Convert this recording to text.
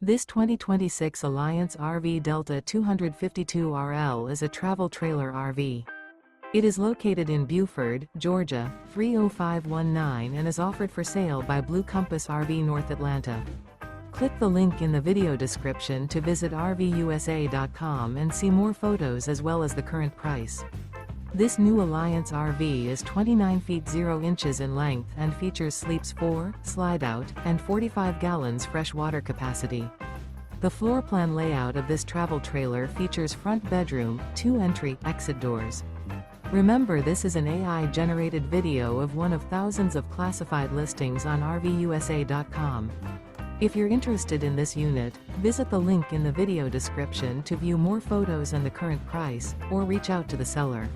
This 2026 Alliance RV Delta 252RL is a travel trailer RV. It is located in Buford, Georgia, 30519 and is offered for sale by Blue Compass RV North Atlanta. Click the link in the video description to visit RVUSA.com and see more photos as well as the current price. This new Alliance RV is 29 feet 0 inches in length and features sleeps 4, slide-out, and 45 gallons fresh water capacity. The floor plan layout of this travel trailer features front bedroom, 2 entry/exit doors. Remember, this is an AI-generated video of one of thousands of classified listings on RVUSA.com. If you're interested in this unit, visit the link in the video description to view more photos and the current price, or reach out to the seller.